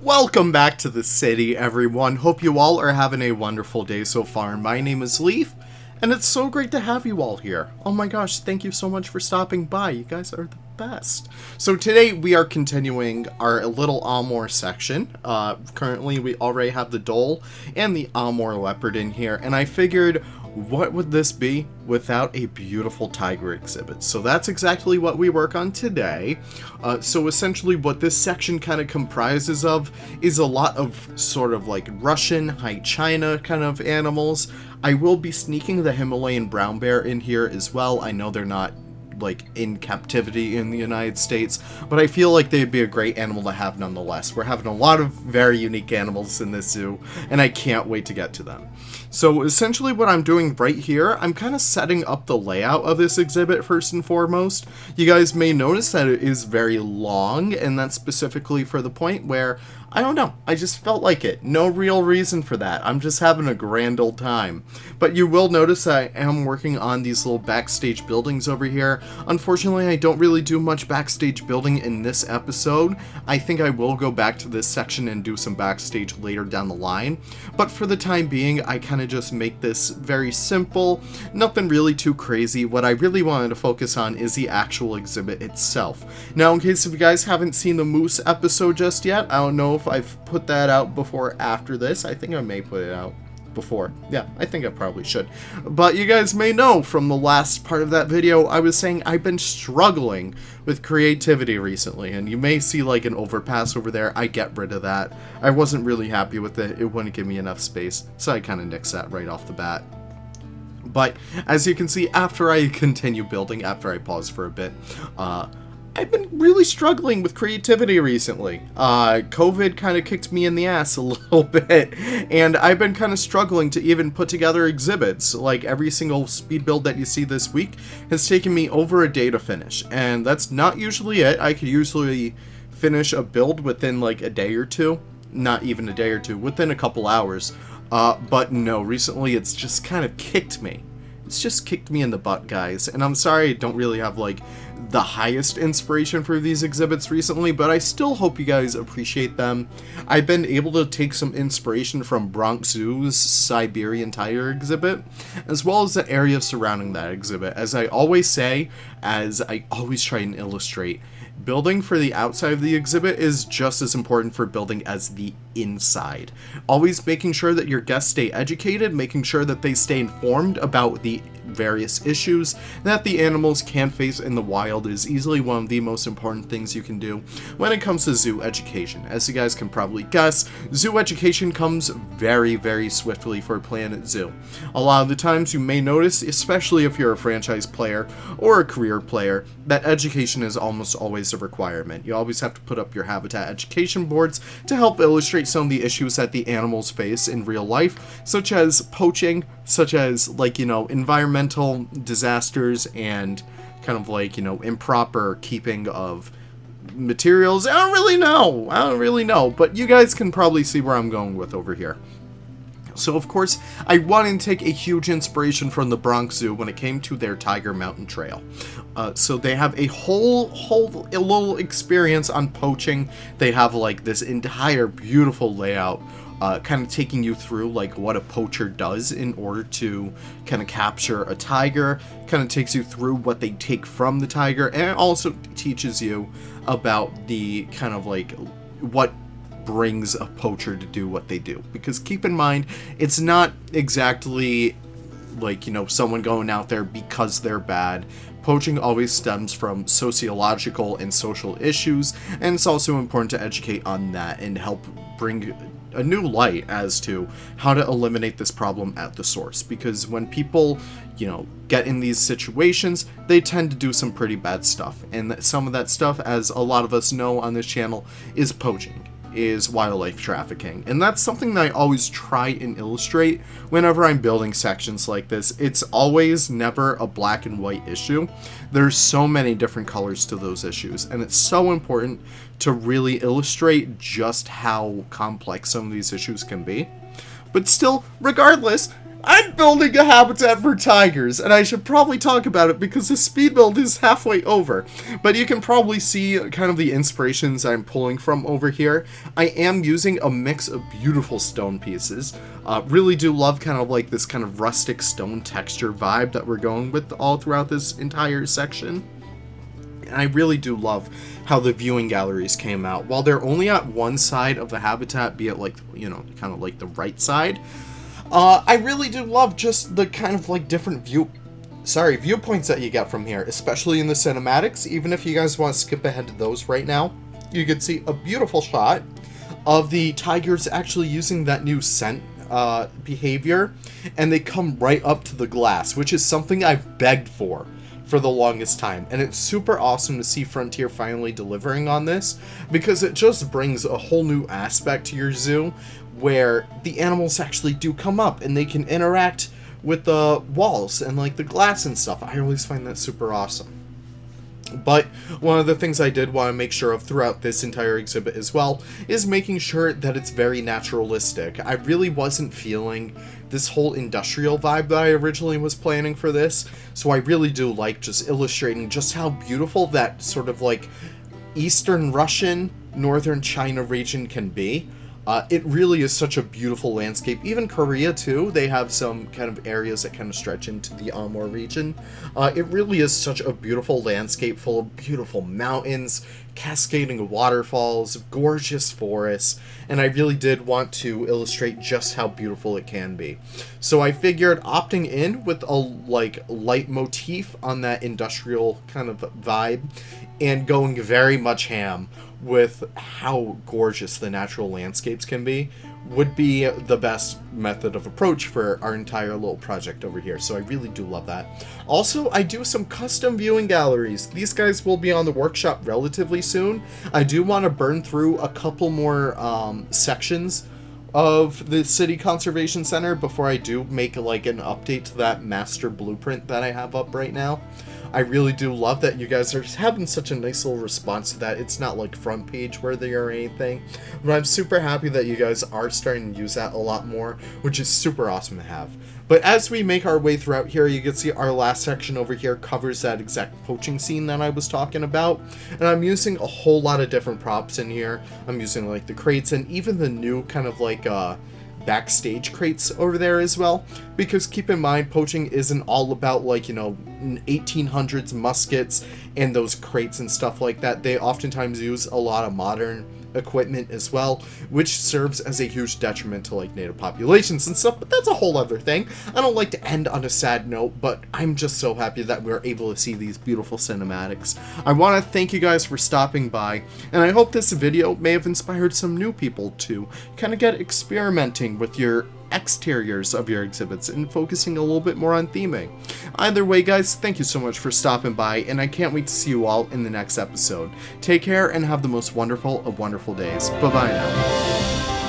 Welcome back to the city, everyone. Hope you all are having a wonderful day so far. My name is Leaf, and it's so great to have you all here. Oh my gosh, thank you so much for stopping by. You guys are the best. So today we are continuing our little Amur section. Currently we already have the Dole and the Amur Leopard in here, and I figured, what would this be without a beautiful tiger exhibit? So that's exactly what we work on today. So essentially what this section kind of comprises of is a lot of sort of like Russian, High China kind of animals. I will be sneaking the Himalayan brown bear in here as well. I know they're not like in captivity in the United States, but I feel like they'd be a great animal to have nonetheless. We're having a lot of very unique animals in this zoo, and I can't wait to get to them. So essentially what I'm doing right here, I'm kind of setting up the layout of this exhibit first and foremost. You guys may notice that it is very long, and that's specifically for the point where, I don't know, I just felt like it. No real reason for that. I'm just having a grand old time. But you will notice I am working on these little backstage buildings over here. Unfortunately, I don't really do much backstage building in this episode. I think I will go back to this section and do some backstage later down the line. But for the time being, I kind of just make this very simple, nothing really too crazy. What I really wanted to focus on is the actual exhibit itself. Now, in case if you guys haven't seen the moose episode just yet, I don't know if I've put that out before or after this. I think I may put it out before. Yeah, I think I probably should. But you guys may know from the last part of that video, I was saying I've been struggling with creativity recently, and you may see like an overpass over there. I get rid of that. I wasn't really happy with it. It wouldn't give me enough space, so I kind of nixed that right off the bat. But as you can see, after I continue building, after I pause for a bit, I've been really struggling with creativity recently. COVID kind of kicked me in the ass a little bit, and I've been kind of struggling to even put together exhibits. Like, every single speed build that you see this week has taken me over a day to finish, and that's not usually it. I could usually finish a build within like a day or two, not even a day or two, within a couple hours. But no, recently it's just kind of kicked me. It's just kicked me in the butt, guys, and I'm sorry I don't really have like the highest inspiration for these exhibits recently, but I still hope you guys appreciate them. I've been able to take some inspiration from Bronx Zoo's Siberian tiger exhibit, as well as the area surrounding that exhibit. As I always say, as I always try and illustrate, building for the outside of the exhibit is just as important for building as the inside. Always making sure that your guests stay educated, making sure that they stay informed about the various issues that the animals can face in the wild is easily one of the most important things you can do when it comes to zoo education. As you guys can probably guess, zoo education comes very, very swiftly for Planet Zoo. A lot of the times you may notice, especially if you're a franchise player or a career player, that education is almost always a requirement. You always have to put up your habitat education boards to help illustrate some of the issues that the animals face in real life, such as poaching, such as, like, you know, environmental disasters and kind of like, you know, improper keeping of materials. I don't really know, but you guys can probably see where I'm going with over here. So of course, I wanted to take a huge inspiration from the Bronx Zoo when it came to their Tiger Mountain Trail. So they have a whole little experience on poaching. They have like this entire beautiful layout, kind of taking you through like what a poacher does in order to kind of capture a tiger, kind of takes you through what they take from the tiger, and it also teaches you about the kind of like what brings a poacher to do what they do. Because keep in mind, it's not exactly like, you know, someone going out there because they're bad. Poaching always stems from sociological and social issues, and it's also important to educate on that and help bring a new light as to how to eliminate this problem at the source. Because when people, you know, get in these situations, they tend to do some pretty bad stuff, and some of that stuff, as a lot of us know on this channel, is poaching, is wildlife trafficking. And that's something that I always try and illustrate whenever I'm building sections like this. It's always never a black and white issue. There's so many different colors to those issues, and it's so important to really illustrate just how complex some of these issues can be. But still, regardless, I'm building a habitat for tigers, and I should probably talk about it because the speed build is halfway over. But you can probably see kind of the inspirations I'm pulling from over here. I am using a mix of beautiful stone pieces. Really do love kind of like this kind of rustic stone texture vibe that we're going with all throughout this entire section. And I really do love how the viewing galleries came out. While they're only at one side of the habitat, be it like, you know, kind of like the right side, I really do love just the kind of like different viewpoints that you get from here, especially in the cinematics. Even if you guys want to skip ahead to those right now, you can see a beautiful shot of the tigers actually using that new scent behavior, and they come right up to the glass, which is something I've begged for the longest time, and it's super awesome to see Frontier finally delivering on this, because it just brings a whole new aspect to your zoo where the animals actually do come up and they can interact with the walls and like the glass and stuff. I always find that super awesome. But one of the things I did want to make sure of throughout this entire exhibit as well is making sure that it's very naturalistic. I really wasn't feeling this whole industrial vibe that I originally was planning for this, so I really do like just illustrating just how beautiful that sort of like Eastern Russian, Northern China region can be. It really is such a beautiful landscape. Even Korea, too, they have some kind of areas that kind of stretch into the Amur region. It really is such a beautiful landscape full of beautiful mountains, cascading waterfalls, gorgeous forests, and I really did want to illustrate just how beautiful it can be. So I figured opting in with a like light motif on that industrial kind of vibe and going very much ham with how gorgeous the natural landscapes can be would be the best method of approach for our entire little project over here. So I really do love that. Also, I do some custom viewing galleries. These guys will be on the workshop relatively soon. I do want to burn through a couple more sections of the City Conservation Center before I do make like an update to that master blueprint that I have up right now. I really do love that you guys are having such a nice little response to that. It's not like front page worthy or anything, but I'm super happy that you guys are starting to use that a lot more, which is super awesome to have. But as we make our way throughout here, you can see our last section over here covers that exact poaching scene that I was talking about, and I'm using a whole lot of different props in here. I'm using like the crates and even the new kind of like backstage crates over there as well, because keep in mind, poaching isn't all about like, you know, 1800s muskets and those crates and stuff like that. They oftentimes use a lot of modern equipment as well, which serves as a huge detriment to like native populations and stuff, but that's a whole other thing. I don't like to end on a sad note, but I'm just so happy that we're able to see these beautiful cinematics. I want to thank you guys for stopping by, and I hope this video may have inspired some new people to kind of get experimenting with your exteriors of your exhibits and focusing a little bit more on theming. Either way, guys, thank you so much for stopping by, and I can't wait to see you all in the next episode. Take care and have the most wonderful of wonderful days. Bye-bye now.